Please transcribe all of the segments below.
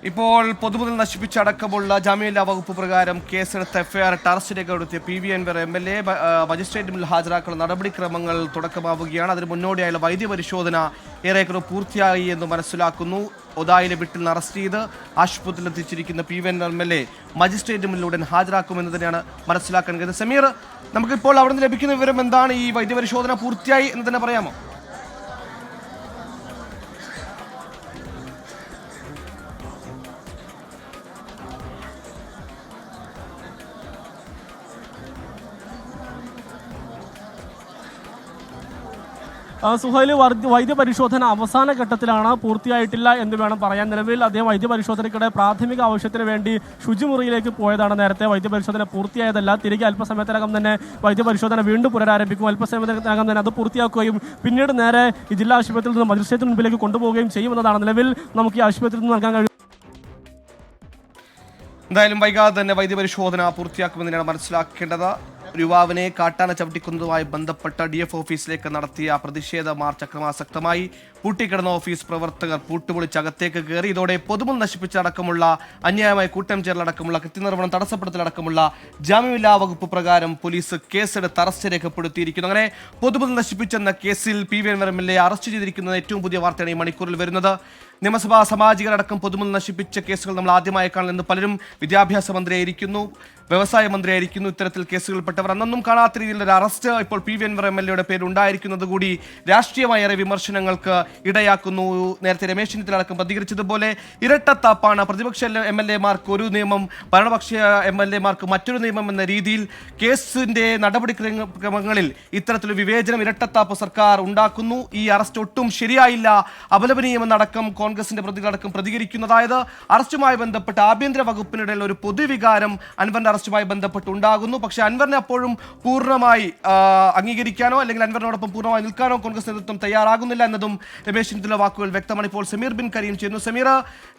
ഇപ്പോൾ പൊതുമുതൽ നശിപ്പിച്ചടക്കമുള്ള ജാമ്യമില്ലാ വകുപ്പ് പ്രകാരം കേസെടുത്ത എഫ്ഐആർ അറസ്റ്റ് രേഖപ്പെടുത്തിയ പി.വി. അൻവർ എം.എൽ.എ മജിസ്ട്രേറ്റ് മുന്നിൽ ഹാജരാക്കുന്ന നടപടിക്രമങ്ങൾ തുടക്കമാവുകയാണ്. അതിന് മുന്നോടിയായുള്ള വൈദ്യപരിശോധന ഏറെക്കുറെ പൂർത്തിയായി എന്ന് മനസ്സിലാക്കുന്നു. ഒതായിലെ വീട്ടിൽ നിന്ന് അറസ്റ്റ് ചെയ്ത് ആശുപത്രിയിൽ എത്തിച്ചിരിക്കുന്ന പി.വി. അൻവർ എം.എൽ.എ മജിസ്ട്രേറ്റ് മുന്നിലൂടെ ഹാജരാക്കുമെന്ന് തന്നെയാണ് മനസ്സിലാക്കാൻ കഴിയുന്നത്. സമീർ, നമുക്കിപ്പോൾ അവിടെ നിന്ന് ലഭിക്കുന്ന വിവരം എന്താണ്? ഈ വൈദ്യപരിശോധന പൂർത്തിയായി എന്ന് തന്നെ പറയാമോ? സുഹൈൽ, വൈദ്യപരിശോധന അവസാന ഘട്ടത്തിലാണ്, പൂർത്തിയായിട്ടില്ല എന്ന് വേണം പറയാൻ. നിലവിൽ അദ്ദേഹം വൈദ്യപരിശോധനയ്ക്കിടെ പ്രാഥമിക ആവശ്യത്തിന് വേണ്ടി ശുചിമുറിയിലേക്ക് പോയതാണ്. നേരത്തെ വൈദ്യപരിശോധന പൂർത്തിയായതല്ല. തിരികെ അല്പസമയത്തിനകം തന്നെ വൈദ്യപരിശോധന വീണ്ടും പുനരാരംഭിക്കും. അല്പസമയത്തിനകം തന്നെ അത് പൂർത്തിയാക്കുകയും പിന്നീട് നേരെ ഈ ജില്ലാ ആശുപത്രിയിൽ നിന്ന് മജിസ്ട്രേറ്റിന് മുമ്പിലേക്ക് കൊണ്ടുപോവുകയും ചെയ്യുമെന്നതാണ് നിലവിൽ നമുക്ക് ഈ ആശുപത്രിയിൽ നിന്ന് നൽകാൻ കഴിയും. എന്തായാലും വൈകാതെ തന്നെ വൈദ്യപരിശോധന പൂർത്തിയാക്കുമെന്നാണ് മനസ്സിലാക്കേണ്ടത്. യുവാവിനെ കാട്ടാന ചവിട്ടിക്കുന്നതുമായി ബന്ധപ്പെട്ട DF ഓഫീസിലേക്ക് നടത്തിയ പ്രതിഷേധ മാർച്ച് അക്രമാസക്തമായി. പൂട്ടിക്കിടന്ന ഓഫീസ് പ്രവർത്തകർ പൂട്ടുപൊളിച്ച് അകത്തേക്ക് കയറി. ഇതോടെ പൊതുമുതൽ നശിപ്പിച്ചടക്കമുള്ള അന്യായമായ കൂട്ടം ചേരലടക്കമുള്ള കൃത്യനിർവഹണം തടസ്സപ്പെടുത്തലടക്കമുള്ള ജാമ്യമില്ലാ വകുപ്പ് പ്രകാരം പോലീസ് കേസെടുത്ത് അറസ്റ്റ് രേഖപ്പെടുത്തിയിരിക്കുന്നു. അങ്ങനെ പൊതുമുതൽ നശിപ്പിച്ചെന്ന കേസിൽ പി.വി. അൻവർ എം.എൽ.എ അറസ്റ്റ് ചെയ്തിരിക്കുന്ന ഏറ്റവും പുതിയ വാർത്തയാണ് ഈ മണിക്കൂറിൽ വരുന്നത്. നിയമസഭാ സാമാജികരടക്കം പൊതുമുതൽ നശിപ്പിച്ച കേസുകൾ നമ്മൾ ആദ്യമായി കാണുന്നത്. പലരും വിദ്യാഭ്യാസ മന്ത്രിയായിരിക്കുന്നു, വ്യവസായ മന്ത്രിയായിരിക്കുന്നു. ഇത്തരത്തിൽ കേസുകൾപ്പെട്ടവർ അന്നൊന്നും കാണാത്ത രീതിയിലുള്ള ഒരു അറസ്റ്റ് ഇപ്പോൾ പി.വി. അൻവർ എം.എൽ.എയുടെ പേര് ഉണ്ടായിരിക്കുന്നത് കൂടി രാഷ്ട്രീയമായേറെ വിമർശനങ്ങൾക്ക് ഇടയാക്കുന്നു. നേരത്തെ രമേശ് ചെന്നിത്തല അടക്കം പ്രതികരിച്ചതുപോലെ ഇരട്ടത്താപ്പാണ്. പ്രതിപക്ഷ MLA-മാർക്ക് ഒരു നിയമം, ഭരണപക്ഷ MLA-മാർക്ക് മറ്റൊരു നിയമം എന്ന രീതിയിൽ കേസിന്റെ നടപടിക്രമങ്ങളിൽ ഇത്തരത്തിലൊരു വിവേചനം, ഇരട്ടത്താപ്പ് സർക്കാർ ഉണ്ടാക്കുന്നു. ഈ അറസ്റ്റ് ഒട്ടും ശരിയായില്ല, അപലപനീയമെന്നടക്കം കോൺഗ്രസിന്റെ പ്രതികളടക്കം പ്രതികരിക്കുന്നു. അതായത് അറസ്റ്റുമായി ബന്ധപ്പെട്ട് ആഭ്യന്തര വകുപ്പിനിടയിൽ ഒരു പൊതുവികാരം അൻവറിന്റെ അറസ്റ്റുമായി ബന്ധപ്പെട്ട് ഉണ്ടാകുന്നു. പക്ഷേ അൻവറിനെ അപ്പോഴും പൂർണ്ണമായി അംഗീകരിക്കാനോ അല്ലെങ്കിൽ അൻവറിനോടൊപ്പം പൂർണ്ണമായി നിൽക്കാനോ കോൺഗ്രസ് നേതൃത്വം തയ്യാറാകുന്നില്ല എന്നതും രമേശ് ചെന്നിത്തല വാക്കുകൾ വ്യക്തമാണ്. ഇപ്പോൾ സമീർ ബിൻ കരീം ചെയ്യുന്നു. സമീർ,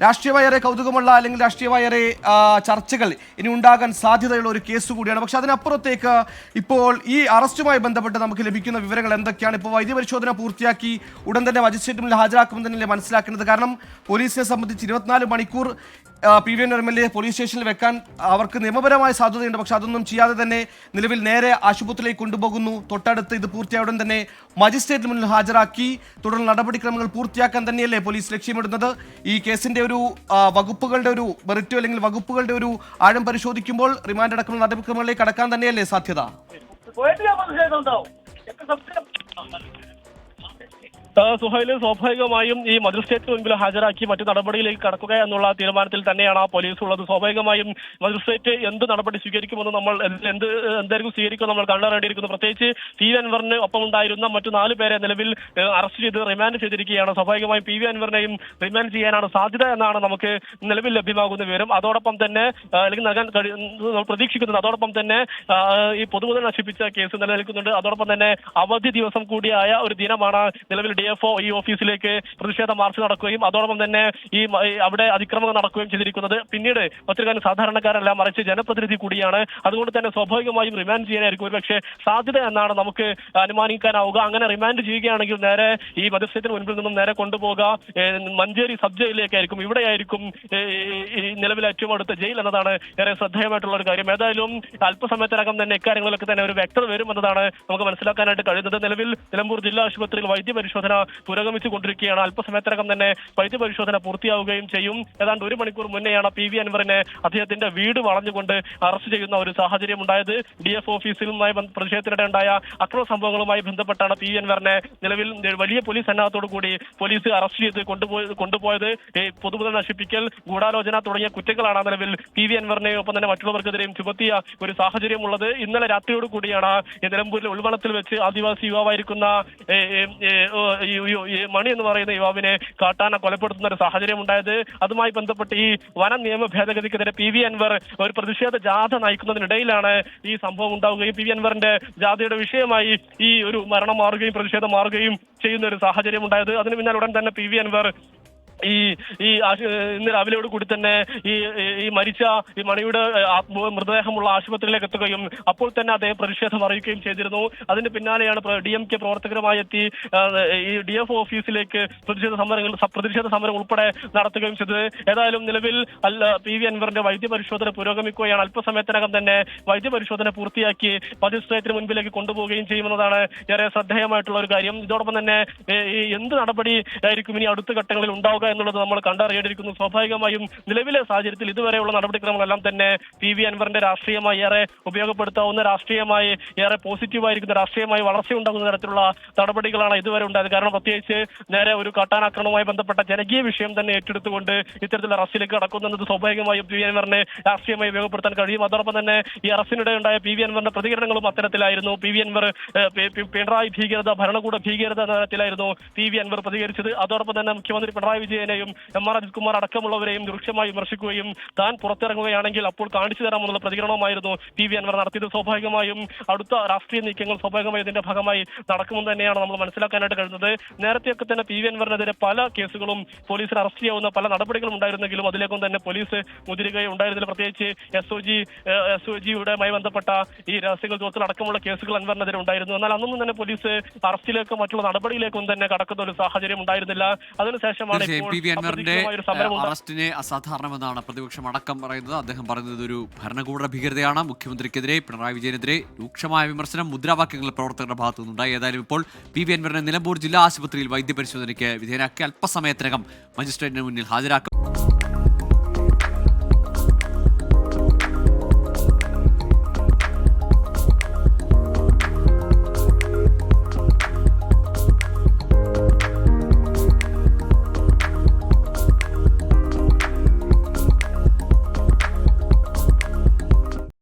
രാഷ്ട്രീയമായേറെ കൗതുകമുള്ള അല്ലെങ്കിൽ രാഷ്ട്രീയമായേറെ ചർച്ചകൾ ഇനി ഉണ്ടാകാൻ സാധ്യതയുള്ള ഒരു കേസ് കൂടിയാണ്. പക്ഷെ അതിനപ്പുറത്തേക്ക് ഇപ്പോൾ ഈ അറസ്റ്റുമായി ബന്ധപ്പെട്ട് നമുക്ക് ലഭിക്കുന്ന വിവരങ്ങൾ എന്തൊക്കെയാണ്? ഇപ്പോൾ വൈദ്യപരിശോധന പൂർത്തിയാക്കി ഉടൻ തന്നെ മജിസ്ട്രേറ്റ് മുന്നിൽ ഹാജരാക്കുമെന്ന് തന്നെയല്ലേ മനസ്സിലാക്കേണ്ടത്? കാരണം പോലീസിനെ സംബന്ധിച്ച് 24 മണിക്കൂർ പി.വി. അൻവർ എം.എൽ.എ പോലീസ് സ്റ്റേഷനിൽ വെക്കാൻ അവർക്ക് നിയമപരമായ സാധ്യതയുണ്ട്. പക്ഷെ അതൊന്നും ചെയ്യാതെ തന്നെ നിലവിൽ നേരെ ആശുപത്രിയിലേക്ക് കൊണ്ടുപോകുന്നു. തൊട്ടടുത്ത് ഇത് പൂർത്തിയായ ഉടൻ തന്നെ മജിസ്ട്രേറ്റിന് മുന്നിൽ ഹാജരാക്കി തുടർന്ന് നടപടിക്രമങ്ങൾ പൂർത്തിയാക്കാൻ തന്നെയല്ലേ പോലീസ് ലക്ഷ്യമിടുന്നത്? ഈ കേസിന്റെ ഒരു വകുപ്പുകളുടെ ഒരു മെറിറ്റോ അല്ലെങ്കിൽ വകുപ്പുകളുടെ ഒരു ആഴം പരിശോധിക്കുമ്പോൾ റിമാൻഡ് അടക്കമുള്ള നടപടിക്രമങ്ങളിലേക്ക് കടക്കാൻ തന്നെയല്ലേ സാധ്യത? സുഹൈല്, സ്വാഭാവികമായും ഈ മജിസ്ട്രേറ്റ് മുൻപിൽ ഹാജരാക്കി മറ്റു നടപടിയിലേക്ക് കടക്കുക എന്നുള്ള തീരുമാനത്തിൽ തന്നെയാണ് പോലീസ് ഉള്ളത്. സ്വാഭാവികമായും മജിസ്ട്രേറ്റ് എന്ത് നടപടി സ്വീകരിക്കുമെന്ന് നമ്മൾ എന്തായിരിക്കും സ്വീകരിക്കും നമ്മൾ കണ്ടറിയേണ്ടിയിരിക്കുന്നു. പ്രത്യേകിച്ച് പി.വി. അൻവറിന് ഒപ്പം ഉണ്ടായിരുന്ന മറ്റു 4 പേരെ നിലവിൽ അറസ്റ്റ് ചെയ്ത് റിമാൻഡ് ചെയ്തിരിക്കുകയാണ്. സ്വാഭാവികമായും പി.വി. അൻവറിനെയും റിമാൻഡ് ചെയ്യാനാണ് സാധ്യത എന്നാണ് നമുക്ക് നിലവിൽ ലഭ്യമാകുന്ന വിവരം. അതോടൊപ്പം തന്നെ അല്ലെങ്കിൽ നൽകാൻ പ്രതീക്ഷിക്കുന്നത് അതോടൊപ്പം തന്നെ ഈ പൊതുമുതൽ നശിപ്പിച്ച കേസ് നിലനിൽക്കുന്നുണ്ട്. അതോടൊപ്പം തന്നെ അവധി ദിവസം കൂടിയായ ഒരു ദിനമാണ് നിലവിൽ DFO ഈ ഓഫീസിലേക്ക് പ്രതിഷേധ മാർച്ച് നടക്കുകയും അതോടൊപ്പം തന്നെ ഈ അവിടെ അതിക്രമങ്ങൾ നടക്കുകയും ചെയ്തിരിക്കുന്നത്. പിന്നീട് മറ്റൊരു കാര്യം, സാധാരണക്കാരല്ല മറിച്ച് ജനപ്രതിനിധി കൂടിയാണ്. അതുകൊണ്ട് തന്നെ സ്വാഭാവികമായും റിമാൻഡ് ചെയ്യാനായിരിക്കും ഒരുപക്ഷെ സാധ്യത എന്നാണ് നമുക്ക് അനുമാനിക്കാനാവുക. അങ്ങനെ റിമാൻഡ് ചെയ്യുകയാണെങ്കിൽ നേരെ ഈ മജിസ്ട്രേറ്റിന് മുൻപിൽ നിന്നും നേരെ കൊണ്ടുപോകുക മഞ്ചേരി സബ് ജയിലിലേക്കായിരിക്കും. ഇവിടെയായിരിക്കും നിലവിൽ ഏറ്റവും അടുത്ത ജയിൽ എന്നതാണ് ഏറെ ശ്രദ്ധേയമായിട്ടുള്ള ഒരു കാര്യം. ഏതായാലും അല്പസമയത്തിനകം തന്നെ ഇക്കാര്യങ്ങളിലൊക്കെ തന്നെ ഒരു വ്യക്തത വരുമെന്നതാണ് നമുക്ക് മനസ്സിലാക്കാനായിട്ട് കഴിയുന്നത്. നിലവിൽ നിലമ്പൂർ ജില്ലാ ആശുപത്രിയിൽ വൈദ്യപരിശോധന പുരോഗമിച്ചു കൊണ്ടിരിക്കുകയാണ്. അല്പസമയത്തിനകം തന്നെ വൈദ്യപരിശോധന പൂർത്തിയാവുകയും ചെയ്യും. ഏതാണ്ട് 1 മണിക്കൂർ മുന്നെയാണ് പി.വി. അൻവറിനെ അദ്ദേഹത്തിന്റെ വീട് വളഞ്ഞുകൊണ്ട് അറസ്റ്റ് ചെയ്യുന്ന ഒരു സാഹചര്യം ഉണ്ടായത്. DF ഓഫീസിലുമായി പ്രതിഷേധത്തിനിടെ ഉണ്ടായ അക്രമ സംഭവങ്ങളുമായി ബന്ധപ്പെട്ടാണ് പി.വി. അൻവറിനെ നിലവിൽ വലിയ പോലീസ് സന്നാഹത്തോടു കൂടി പോലീസ് അറസ്റ്റ് ചെയ്ത് കൊണ്ടുപോയത്. പൊതുമുതൽ നശിപ്പിക്കൽ, ഗൂഢാലോചന തുടങ്ങിയ കുറ്റങ്ങളാണ് നിലവിൽ പി.വി. അൻവറിനെയും ഒപ്പം തന്നെ മറ്റുള്ളവർക്കെതിരെയും ചുമത്തിയ ഒരു സാഹചര്യം ഉള്ളത്. ഇന്നലെ രാത്രിയോട് കൂടിയാണ് നിലമ്പൂരിലെ ഉൾവളത്തിൽ വെച്ച് ആദിവാസി യുവാവായിരിക്കുന്ന മണി എന്ന് പറയുന്ന യുവാവിനെ കാട്ടാന കൊലപ്പെടുത്തുന്ന ഒരു സാഹചര്യം ഉണ്ടായത്. അതുമായി ബന്ധപ്പെട്ട് ഈ വന നിയമ ഭേദഗതിക്കെതിരെ പി.വി. അൻവർ ഒരു പ്രതിഷേധ ജാഥ നയിക്കുന്നതിനിടയിലാണ് ഈ സംഭവം ഉണ്ടാവുകയും പി.വി. അൻവറിന്റെ ജാഥയുടെ വിഷയമായി ഈ ഒരു മരണം മാറുകയും പ്രതിഷേധം മാറുകയും ചെയ്യുന്ന ഒരു സാഹചര്യം ഉണ്ടായത്. അതിന് പിന്നാലെ ഉടൻ തന്നെ പി.വി. അൻവർ ഇന്ന് രാവിലെയോട് കൂടി തന്നെ ഈ മരിച്ച ഈ മണിയുടെ മൃതദേഹമുള്ള ആശുപത്രിയിലേക്ക് എത്തുകയും അപ്പോൾ തന്നെ അദ്ദേഹം പ്രതിഷേധം അറിയിക്കുകയും ചെയ്തിരുന്നു. അതിന് പിന്നാലെയാണ് DMK പ്രവർത്തകരുമായി എത്തി ഈ DF ഓഫീസിലേക്ക് പ്രതിഷേധ സമരം ഉൾപ്പെടെ നടത്തുകയും ചെയ്തത്. ഏതായാലും നിലവിൽ PV അൻവറിന്റെ വൈദ്യപരിശോധന പുരോഗമിക്കുകയാണ്. അല്പസമയത്തിനകം തന്നെ വൈദ്യപരിശോധന പൂർത്തിയാക്കി മജിസ്ട്രേറ്റിന് മുൻപിലേക്ക് കൊണ്ടുപോവുകയും ചെയ്യുമെന്നതാണ് ഏറെ ശ്രദ്ധേയമായിട്ടുള്ള ഒരു കാര്യം. ഇതോടൊപ്പം തന്നെ എന്ത് നടപടി ആയിരിക്കും ഇനി അടുത്ത ഘട്ടങ്ങളിൽ ഉണ്ടാവുക എന്നുള്ളത് നമ്മൾ കണ്ടറിയേണ്ടിയിരിക്കുന്നു. സ്വാഭാവികമായും നിലവിലെ സാഹചര്യത്തിൽ ഇതുവരെയുള്ള നടപടിക്രമങ്ങളെല്ലാം തന്നെ PV അൻവറിന്റെ രാഷ്ട്രീയമായി ഏറെ ഉപയോഗപ്പെടുത്താവുന്ന, രാഷ്ട്രീയമായി ഏറെ പോസിറ്റീവായിരിക്കുന്ന, രാഷ്ട്രീയമായി വളർച്ചയുണ്ടാകുന്ന തരത്തിലുള്ള നടപടികളാണ് ഇതുവരെ ഉണ്ടായത്. കാരണം പ്രത്യേകിച്ച് നേരെ ഒരു കാട്ടാനാക്രമണവുമായി ബന്ധപ്പെട്ട ജനകീയ വിഷയം തന്നെ ഏറ്റെടുത്തുകൊണ്ട് ഇത്തരത്തിലുള്ള അറസ്റ്റിലേക്ക് കടക്കുന്നത് സ്വാഭാവികമായും PV അൻവറിനെ രാഷ്ട്രീയമായി ഉപയോഗപ്പെടുത്താൻ കഴിയും. അതോടൊപ്പം തന്നെ ഈ അറസ്റ്റിനിടെ ഉണ്ടായ PV അൻവറിന്റെ പ്രതികരണങ്ങളും അത്തരത്തിലായിരുന്നു. PV അൻവർ പിണറായി ഭീകരത, ഭരണകൂട ഭീകരത എന്ന തരത്തിലായിരുന്നു PV അൻവർ പ്രതികരിച്ചത്. അതോടൊപ്പം തന്നെ മുഖ്യമന്ത്രി പിണറായി വിജയനെയും MR അജിത് കുമാർ അടക്കമുള്ളവരെയും രൂക്ഷമായി വിമർശിക്കുകയും താൻ പുറത്തിറങ്ങുകയാണെങ്കിൽ അപ്പോൾ കാണിച്ചു തരാമെന്നുള്ള പ്രതികരണവുമായിരുന്നു PV അൻവർ നടത്തിയത്. സ്വാഭാവികമായും അടുത്ത രാഷ്ട്രീയ നീക്കങ്ങൾ സ്വാഭാവികമായി ഇതിന്റെ ഭാഗമായി നടക്കുമെന്ന് തന്നെയാണ് നമ്മൾ മനസ്സിലാക്കാനായിട്ട് കഴിയുന്നത്. നേരത്തെയൊക്കെ തന്നെ PV അൻവറിനെതിരെ പല കേസുകളും പോലീസിന് അറസ്റ്റ് ചെയ്യാവുന്ന പല നടപടികളും ഉണ്ടായിരുന്നെങ്കിലും അതിലേക്കും തന്നെ പോലീസ് മുതിരുകയുണ്ടായിരുന്നില്ല. പ്രത്യേകിച്ച് SOGയുമായി ബന്ധപ്പെട്ട ഈ രഹസ്യങ്ങൾ ചോർത്തൽ അടക്കമുള്ള കേസുകൾ അൻവറിനെതിരെ ഉണ്ടായിരുന്നു. എന്നാൽ അന്നൊന്നും തന്നെ പോലീസ് അറസ്റ്റിലേക്കോ മറ്റുള്ള നടപടിയിലേക്കും തന്നെ കടക്കുന്ന ഒരു സാഹചര്യം ഉണ്ടായിരുന്നില്ല. അതിനുശേഷമാണ് PV അൻവറിന്റെ അറസ്റ്റിനെ അസാധാരണമെന്നാണ് പ്രതിപക്ഷം അടക്കം പറയുന്നത്. അദ്ദേഹം പറയുന്നത് ഒരു ഭരണകൂട ഭീകരതയാണ്. മുഖ്യമന്ത്രിക്കെതിരെ, പിണറായി വിജയനെതിരെ രൂക്ഷമായ വിമർശനം മുദ്രാവാക്യങ്ങൾ പ്രവർത്തകരുടെ ഭാഗത്തു നിന്നുണ്ടായി. ഏതായാലും ഇപ്പോൾ PV അൻവറിനെ നിലമ്പൂർ ജില്ലാ ആശുപത്രിയിൽ വൈദ്യപരിശോധനയ്ക്ക് വിധേയനാക്കി അല്പസമയത്തിനകം മജിസ്ട്രേറ്റിന് മുന്നിൽ ഹാജരാക്കും.